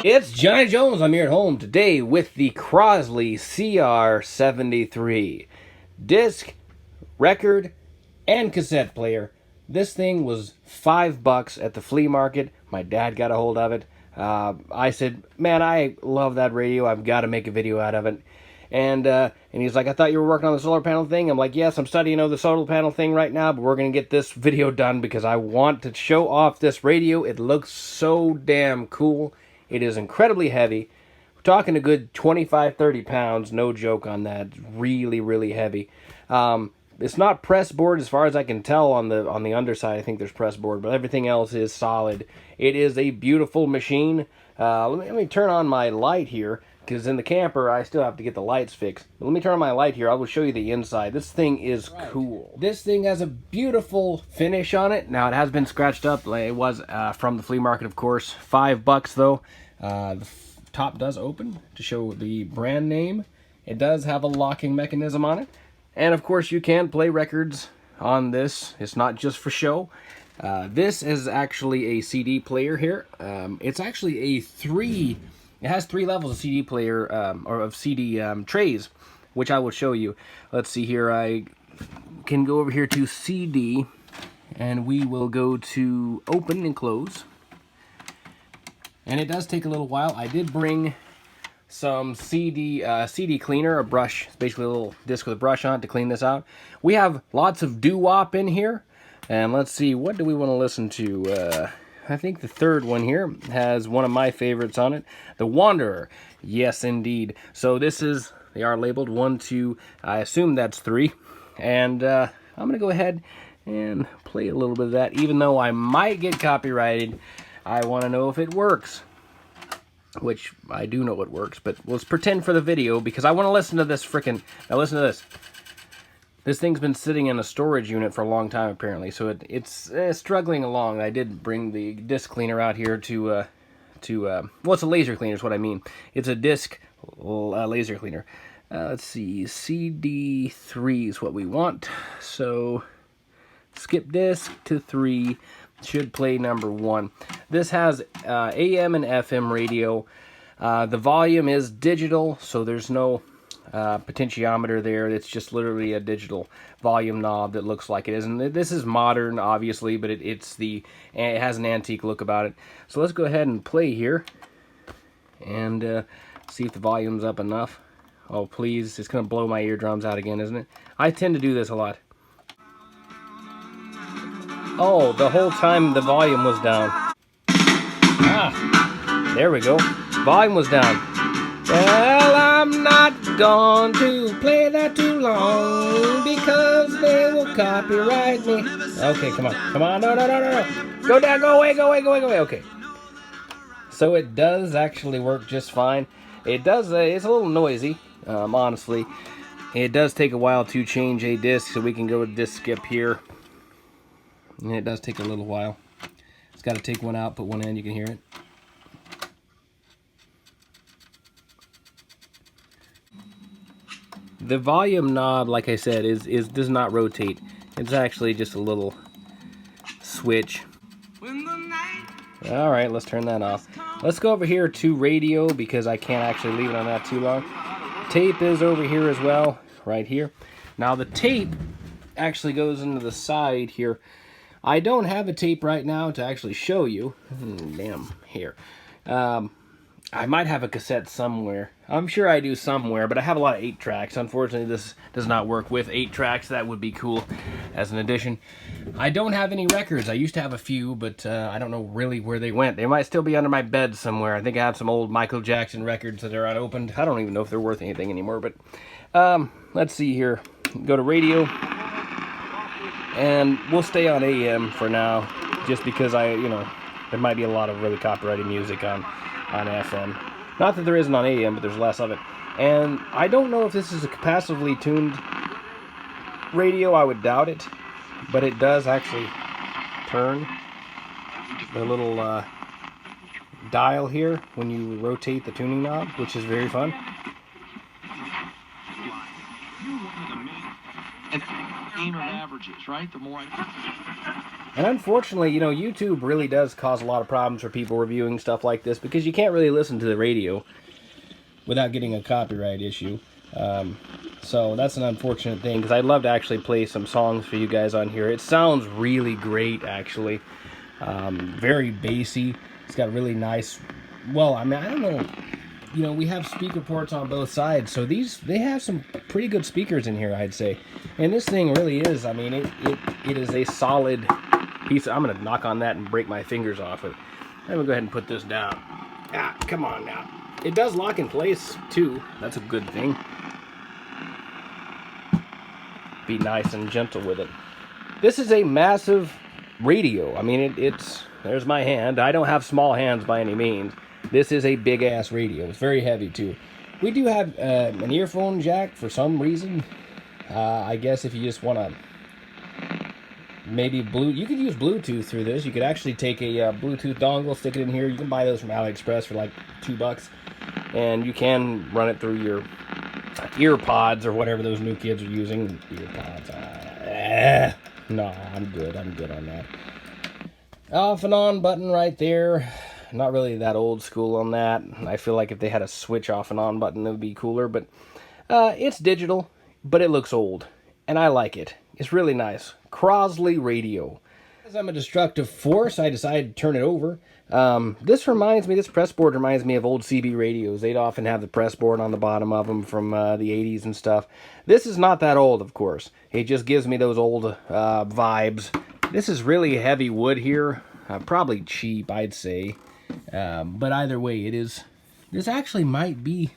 It's Johnny Jones. I'm here at home today with the Crosley CR73 disc, record, and cassette player. This thing was $5 at the flea market. My dad got a hold of it. I said, man, I love that radio. I've got to make a video out of it. And he's like, I thought you were working on the solar panel thing. I'm like, yes, I'm studying the solar panel thing right now, but we're going to get this video done because I want to show off this radio. It looks so damn cool. It is incredibly heavy. We're talking a good 25, 30 pounds. No joke on that. It's really, really heavy. It's not press board as far as I can tell on the underside. I think there's press board, but everything else is solid. It is a beautiful machine. Let me turn on my light here, because in the camper I still have to get the lights fixed. But let me turn on my light here. I will show you the inside. This thing is cool. This thing has a beautiful finish on it. Now it has been scratched up. It was from the flea market, of course. $5 though. The top does open to show the brand name. It does have a locking mechanism on it. And of course you can play records on this. It's not just for show. This is actually a CD player here. It's actually it has 3 levels of CD player, or of CD trays, which I will show you. Let's see here, I can go over here to CD, and we will go to open and close. And it does take a little while. I did bring some CD cleaner, a brush. It's basically a little disc with a brush on it to clean this out. We have lots of doo-wop in here. And let's see, what do we want to listen to? I think the third one here has one of my favorites on it, The Wanderer. Yes, indeed. So this is, they are labeled 1, 2, I assume that's 3. And I'm going to go ahead and play a little bit of that. Even though I might get copyrighted, I want to know if it works. Which, I do know it works, but let's pretend for the video, because I want to listen to this frickin'... Now listen to this. This thing's been sitting in a storage unit for a long time, apparently, so it's struggling along. I did bring the disc cleaner out here well, it's a laser cleaner is what I mean. It's a disc laser cleaner. Let's see, CD3 is what we want. So, skip disc to 3, should play number 1. This has AM and FM radio. The volume is digital, so there's no potentiometer there. It's just literally a digital volume knob that looks like it is. And this is modern, obviously, but it has an antique look about it. So let's go ahead and play here and see if the volume's up enough. Oh, please. It's going to blow my eardrums out again, isn't it? I tend to do this a lot. Oh, the whole time the volume was down. Ah, there we go. Volume was down. Well, I'm not going to play that too long because they will copyright me. Okay, come on. Come on. No. Go down. Go away. Okay. So it does actually work just fine. It does. It's a little noisy, honestly. It does take a while to change a disc, so we can go to disc skip here. And it does take a little while. It's got to take one out, put one in. You can hear it. The volume knob, like I said, does not rotate. It's actually just a little switch. Alright, let's turn that off. Let's go over here to radio, because I can't actually leave it on that too long. Tape is over here as well, right here. Now the tape actually goes into the side here. I don't have a tape right now to actually show you. Damn hair. I might have a cassette somewhere. I'm sure I do somewhere, but I have a lot of 8-tracks. Unfortunately, this does not work with 8 tracks. That would be cool as an addition. I don't have any records. I used to have a few, but I don't know really where they went. They might still be under my bed somewhere. I think I have some old Michael Jackson records that are unopened. I don't even know if they're worth anything anymore, but let's see here. Go to radio, and we'll stay on AM for now, just because there might be a lot of really copyrighted music on FM. Not that there isn't on AM, but there's less of it. And I don't know if this is a capacitively tuned radio. I would doubt it. But it does actually turn the little dial here when you rotate the tuning knob, which is very fun. Game of averages, right? The more And unfortunately, you know, YouTube really does cause a lot of problems for people reviewing stuff like this because you can't really listen to the radio without getting a copyright issue. So that's an unfortunate thing because I'd love to actually play some songs for you guys on here. It sounds really great, actually. Very bassy. It's got really nice, well, I mean, I don't know. You know, we have speaker ports on both sides, so they have some pretty good speakers in here, I'd say. And this thing really is, I mean, it is a solid piece. I'm going to knock on that and break my fingers off it. I'm going to go ahead and put this down. Ah, come on now. It does lock in place, too. That's a good thing. Be nice and gentle with it. This is a massive radio. I mean, it's there's my hand. I don't have small hands by any means. This is a big-ass radio. It's very heavy, too. We do have an earphone jack for some reason. I guess if you just want to maybe you could use Bluetooth through this. You could actually take a Bluetooth dongle, stick it in here. You can buy those from AliExpress for like $2, and you can run it through your ear pods or whatever those new kids are using. Ear pods. No, I'm good on that. Off and on button right there. Not really that old school on that. I feel like if they had a switch off and on button, it would be cooler. But it's digital, but it looks old, and I like it. It's really nice. Crosley radio. As I'm a destructive force, I decided to turn it over. This press board reminds me of old CB radios. They'd often have the press board on the bottom of them from the 80s and stuff. This is not that old, of course. It just gives me those old vibes. This is really heavy wood here. Probably cheap, I'd say. But either way, it is. This actually might be.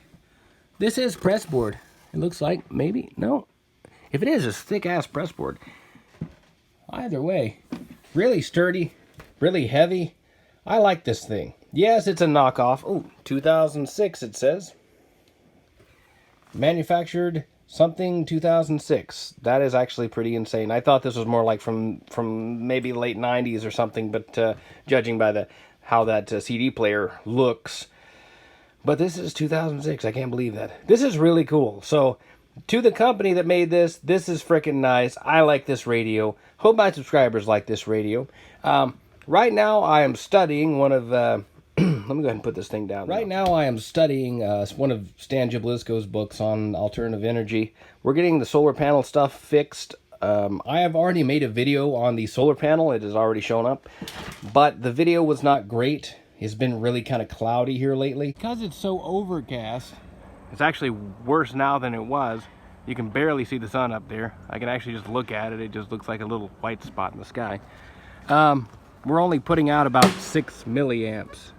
This is press board. It looks like, maybe. No. If it is, it's thick-ass press board. Either way, really sturdy, really heavy. I like this thing. Yes, it's a knockoff. Oh, 2006 it says. Manufactured something 2006. That is actually pretty insane. I thought this was more like from maybe late 90s or something, but judging by how that CD player looks. But this is 2006. I can't believe that. This is really cool. So, to the company that made this is freaking nice. I like this radio. Hope my subscribers like this radio. Right now, I am studying one of... let me go ahead and put this thing down. Right now, I am studying one of Stan Jablisco's books on alternative energy. We're getting the solar panel stuff fixed. I have already made a video on the solar panel. It has already shown up. But the video was not great. It's been really kind of cloudy here lately. Because it's so overcast, it's actually worse now than it was. You can barely see the sun up there. I can actually just look at it. It just looks like a little white spot in the sky. We're only putting out about 6 milliamps.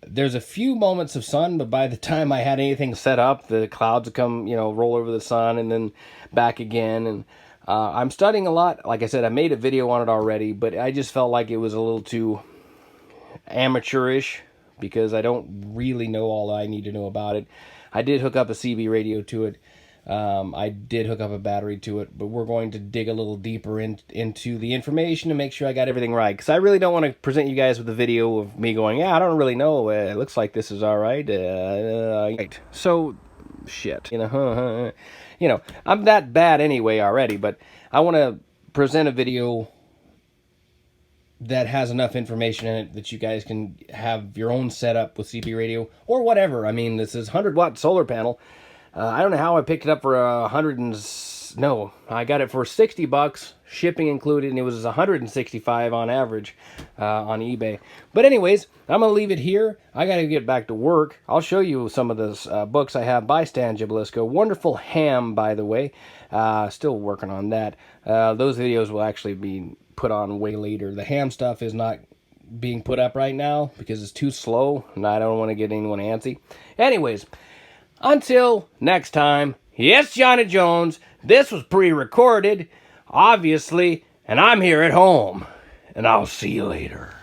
There's a few moments of sun, but by the time I had anything set up, the clouds would come, roll over the sun and then back again. And I'm studying a lot. Like I said, I made a video on it already, but I just felt like it was a little too amateurish because I don't really know all I need to know about it. I did hook up a CB radio to it. I did hook up a battery to it, but we're going to dig a little deeper into the information to make sure I got everything right. Because I really don't want to present you guys with a video of me going, yeah, I don't really know. It looks like this is all right. Right. So, shit. I'm that bad anyway already, but I want to present a video that has enough information in it that you guys can have your own setup with CB radio or whatever. I mean, this is 100-watt solar panel. I don't know how I picked it up for I got it for $60, shipping included, and it was $165 on average on eBay. But anyways, I'm going to leave it here. I got to get back to work. I'll show you some of those books I have by Stan Jablisco. Wonderful ham, by the way. Still working on that. Those videos will actually be put on way later. The ham stuff is not being put up right now because it's too slow, and I don't want to get anyone antsy. Anyways, until next time, yes, Johnny Jones, this was pre-recorded, obviously, and I'm here at home, and I'll see you later.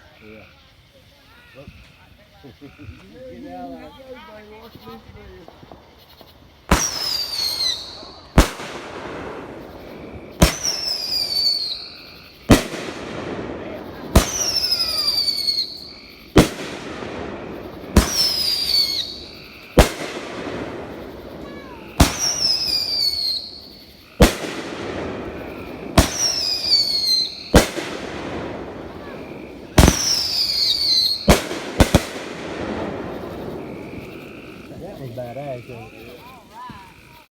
was badass.